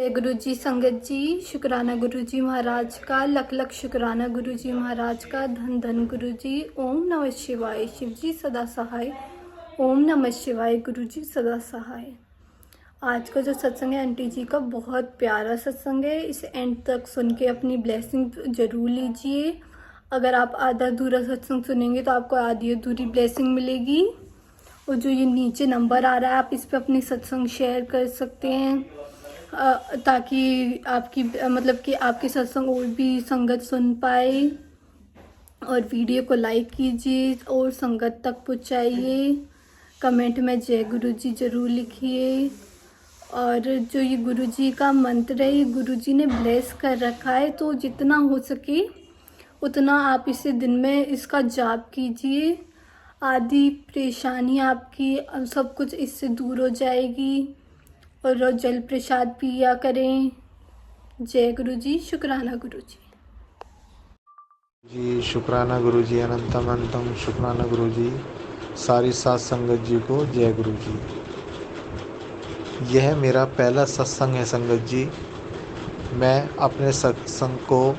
जय गुरु जी संगत जी। शुक्राना गुरु जी महाराज का, लख लख शुक्राना गुरु जी महाराज का, धन धन गुरु जी। ओम नमः शिवाय, शिव जी सदा सहाय। ओम नमः शिवाय, गुरु जी सदा सहाय। आज का जो सत्संग है आंटी जी का बहुत प्यारा सत्संग है। इसे एंड तक सुन के अपनी ब्लेसिंग जरूर लीजिए। अगर आप आधा अधूरा सत्संग सुनेंगे तो आपको आधी अधूरी ब्लेसिंग मिलेगी। और जो ये नीचे नंबर आ रहा है आप इस पर अपनी सत्संग शेयर कर सकते हैं, ताकि आपकी मतलब कि आपके सत्संग और भी संगत सुन पाए। और वीडियो को लाइक कीजिए और संगत तक पहुंचाइए। कमेंट में जय गुरु जी जरूर लिखिए। और जो ये गुरु जी का मंत्र है, ये गुरु जी ने ब्लेस कर रखा है, तो जितना हो सके उतना आप इसे दिन में इसका जाप कीजिए। आदि परेशानी आपकी सब कुछ इससे दूर हो जाएगी। और रोज जल प्रसाद पिया करें। जय गुरु जी, शुक्राना गुरु जी। जी शुक्राना गुरु जी, अनंतम अनंतम शुक्राना गुरु जी। सारी सात संगत जी को जय गुरु जी। यह मेरा पहला सत्संग है संगत जी। मैं अपने सत्संग को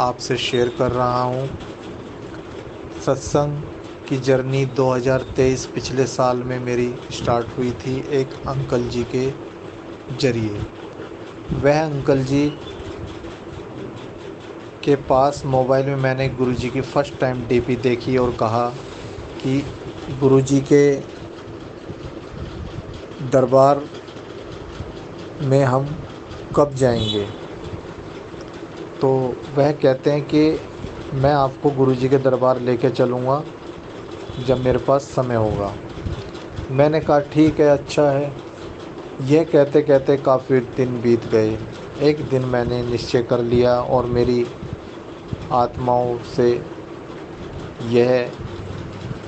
आपसे शेयर कर रहा हूँ। सत्संग की जर्नी 2023 पिछले साल में मेरी स्टार्ट हुई थी एक अंकल जी के जरिए। वह अंकल जी के पास मोबाइल में मैंने गुरुजी की फ़र्स्ट टाइम डीपी देखी और कहा कि गुरुजी के दरबार में हम कब जाएंगे। तो वह कहते हैं कि मैं आपको गुरुजी के दरबार लेके चलूँगा जब मेरे पास समय होगा। मैंने कहा ठीक है, अच्छा है। यह कहते कहते काफ़ी दिन बीत गए। एक दिन मैंने निश्चय कर लिया और मेरी आत्माओं से यह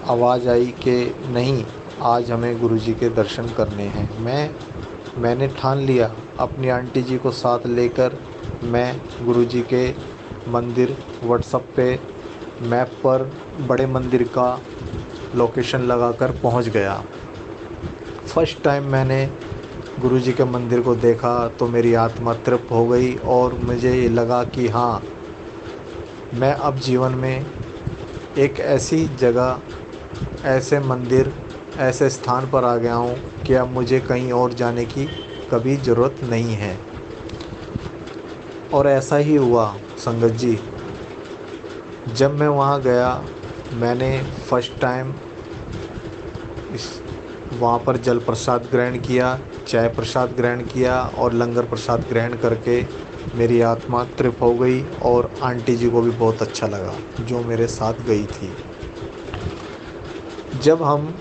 आवाज़ आई कि नहीं, आज हमें गुरुजी के दर्शन करने हैं। मैंने ठान लिया। अपनी आंटी जी को साथ लेकर मैं गुरुजी के मंदिर व्हाट्सएप पे मैप पर बड़े मंदिर का लोकेशन लगाकर पहुंच गया। फर्स्ट टाइम मैंने गुरुजी के मंदिर को देखा तो मेरी आत्मा तृप्त हो गई और मुझे ये लगा कि हाँ, मैं अब जीवन में एक ऐसी जगह, ऐसे मंदिर, ऐसे स्थान पर आ गया हूँ कि अब मुझे कहीं और जाने की कभी ज़रूरत नहीं है। और ऐसा ही हुआ संगत जी। जब मैं वहाँ गया, मैंने फर्स्ट टाइम वहाँ पर जल प्रसाद ग्रहण किया, चाय प्रसाद ग्रहण किया और लंगर प्रसाद ग्रहण करके मेरी आत्मा तृप्त हो गई। और आंटी जी को भी बहुत अच्छा लगा जो मेरे साथ गई थी। जब हम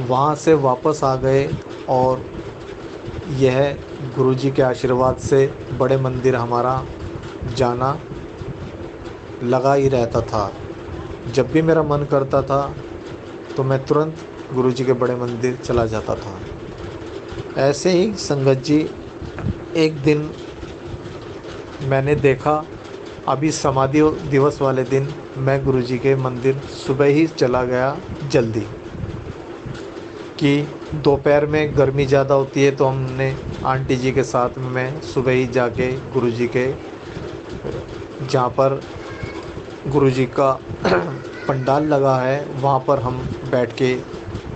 वहाँ से वापस आ गए और यह गुरुजी के आशीर्वाद से बड़े मंदिर हमारा जाना लगा ही रहता था। जब भी मेरा मन करता था तो मैं तुरंत गुरुजी के बड़े मंदिर चला जाता था। ऐसे ही संगत जी, एक दिन मैंने देखा, अभी समाधि दिवस वाले दिन मैं गुरुजी के मंदिर सुबह ही चला गया जल्दी, कि दोपहर में गर्मी ज़्यादा होती है तो हमने आंटी जी के साथ में मैं सुबह ही जाके गुरुजी के जहाँ पर गुरुजी का पंडाल लगा है वहाँ पर हम बैठ के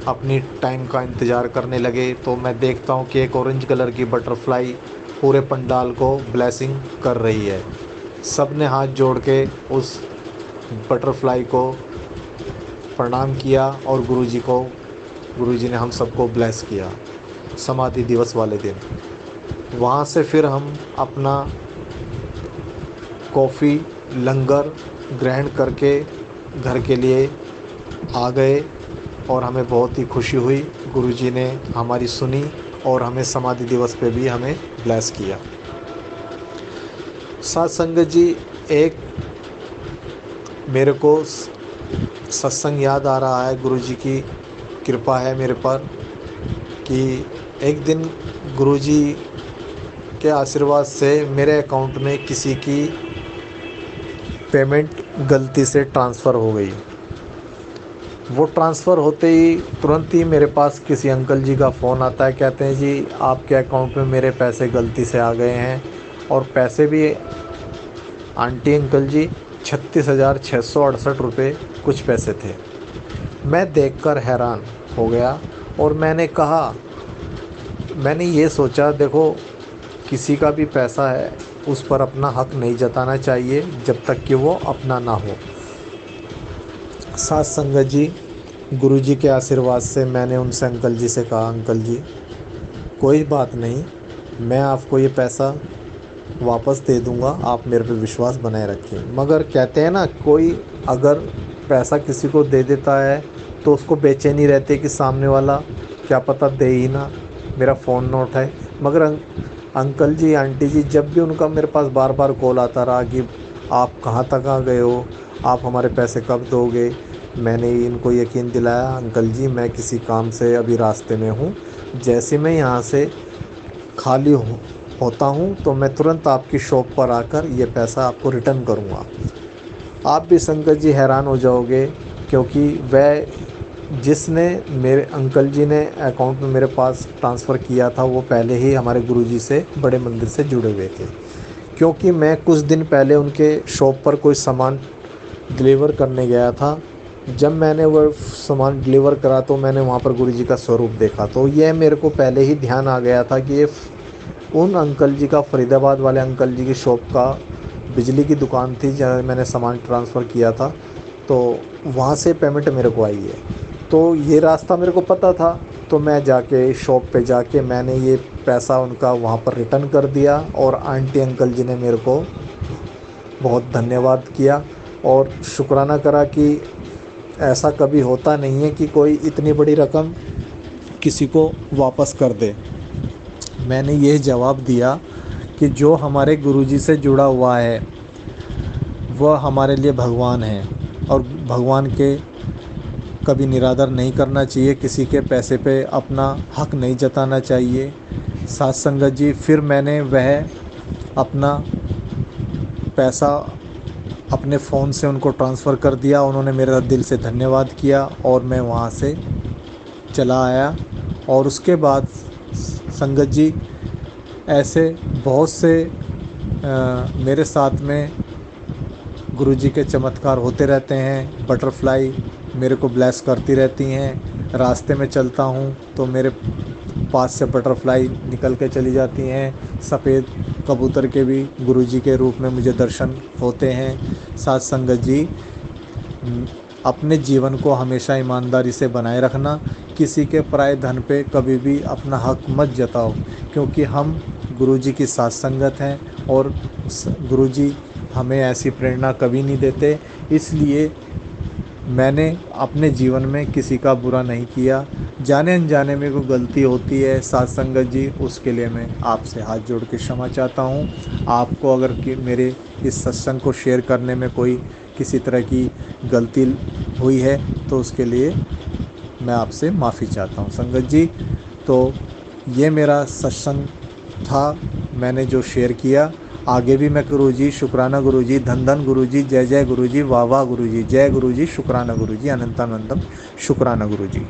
अपनी टाइम का इंतज़ार करने लगे। तो मैं देखता हूँ कि एक ऑरेंज कलर की बटरफ्लाई पूरे पंडाल को ब्लेसिंग कर रही है। सब ने हाथ जोड़ के उस बटरफ्लाई को प्रणाम किया और गुरुजी ने हम सबको ब्लेस किया समाधि दिवस वाले दिन। वहाँ से फिर हम अपना कॉफ़ी लंगर ग्रहण करके घर के लिए आ गए और हमें बहुत ही खुशी हुई। गुरुजी ने हमारी सुनी और हमें समाधि दिवस पे भी हमें ब्लेस किया। साथ संगत जी, एक मेरे को सत्संग याद आ रहा है। गुरुजी की कृपा है मेरे पर कि एक दिन गुरुजी के आशीर्वाद से मेरे अकाउंट में किसी की पेमेंट गलती से ट्रांसफ़र हो गई। वो ट्रांसफ़र होते ही तुरंत ही मेरे पास किसी अंकल जी का फ़ोन आता है, कहते हैं जी आपके अकाउंट में मेरे पैसे गलती से आ गए हैं। और पैसे भी आंटी अंकल जी 36,668 रुपये कुछ पैसे थे। मैं देखकर हैरान हो गया और मैंने ये सोचा, देखो किसी का भी पैसा है उस पर अपना हक नहीं जताना चाहिए जब तक कि वो अपना ना हो। साथ संगत जी, गुरुजी के आशीर्वाद से मैंने उनसे अंकल जी से कहा, अंकल जी कोई बात नहीं, मैं आपको ये पैसा वापस दे दूंगा, आप मेरे पे विश्वास बनाए रखिए। मगर कहते हैं ना, कोई अगर पैसा किसी को दे देता है तो उसको बेचैनी रहती है कि सामने वाला क्या पता दे ही ना, मेरा फ़ोन ना उठाए। मगर अंकल जी आंटी जी जब भी उनका मेरे पास बार बार कॉल आता रहा कि आप कहाँ तक आ गए हो, आप हमारे पैसे कब दोगे, मैंने इनको यकीन दिलाया, अंकल जी मैं किसी काम से अभी रास्ते में हूँ, जैसे मैं यहाँ से खाली होता हूँ तो मैं तुरंत आपकी शॉप पर आकर ये पैसा आपको रिटर्न करूँगा। आप भी संगत जी हैरान हो जाओगे, क्योंकि वह जिसने मेरे अंकल जी ने अकाउंट में मेरे पास ट्रांसफ़र किया था वो पहले ही हमारे गुरुजी से बड़े मंदिर से जुड़े हुए थे। क्योंकि मैं कुछ दिन पहले उनके शॉप पर कोई सामान डिलीवर करने गया था। जब मैंने वो सामान डिलीवर करा तो मैंने वहाँ पर गुरुजी का स्वरूप देखा, तो यह मेरे को पहले ही ध्यान आ गया था कि ये उन अंकल जी का, फरीदाबाद वाले अंकल जी की शॉप का बिजली की दुकान थी जहाँ मैंने सामान ट्रांसफ़र किया था, तो वहाँ से पेमेंट मेरे को आई है। तो ये रास्ता मेरे को पता था, तो मैं जाके शॉप पे जाके मैंने ये पैसा उनका वहाँ पर रिटर्न कर दिया। और आंटी अंकल जी ने मेरे को बहुत धन्यवाद किया और शुक्राना करा कि ऐसा कभी होता नहीं है कि कोई इतनी बड़ी रकम किसी को वापस कर दे। मैंने ये जवाब दिया कि जो हमारे गुरुजी से जुड़ा हुआ है वह हमारे लिए भगवान है और भगवान के कभी निरादर नहीं करना चाहिए, किसी के पैसे पे अपना हक नहीं जताना चाहिए। साथ संगत जी, फिर मैंने वह अपना पैसा अपने फ़ोन से उनको ट्रांसफ़र कर दिया। उन्होंने मेरा दिल से धन्यवाद किया और मैं वहाँ से चला आया। और उसके बाद संगत जी ऐसे बहुत से मेरे साथ में गुरुजी के चमत्कार होते रहते हैं। बटरफ्लाई मेरे को ब्लेस करती रहती हैं। रास्ते में चलता हूँ तो मेरे पास से बटरफ्लाई निकल के चली जाती हैं। सफ़ेद कबूतर के भी गुरुजी के रूप में मुझे दर्शन होते हैं। साथ संगत जी, अपने जीवन को हमेशा ईमानदारी से बनाए रखना, किसी के पराये धन पे कभी भी अपना हक मत जताओ, क्योंकि हम गुरुजी की साथ संगत हैं और गुरुजी हमें ऐसी प्रेरणा कभी नहीं देते। इसलिए मैंने अपने जीवन में किसी का बुरा नहीं किया। जाने अनजाने में कोई गलती होती है साथ संगत जी, उसके लिए मैं आपसे हाथ जोड़ के क्षमा चाहता हूँ। आपको अगर कि मेरे इस सत्संग को शेयर करने में कोई किसी तरह की गलती हुई है तो उसके लिए मैं आपसे माफ़ी चाहता हूँ संगत जी। तो ये मेरा सत्संग था, मैंने जो शेयर किया। आगे भी मैं गुरुजी, शुक्राना गुरुजी, धन धन गुरुजी, जय जय गुरुजी, वाह वाह गुरुजी, जय गुरुजी, शुक्राना गुरुजी, अनंतानंदम शुक्राना गुरुजी।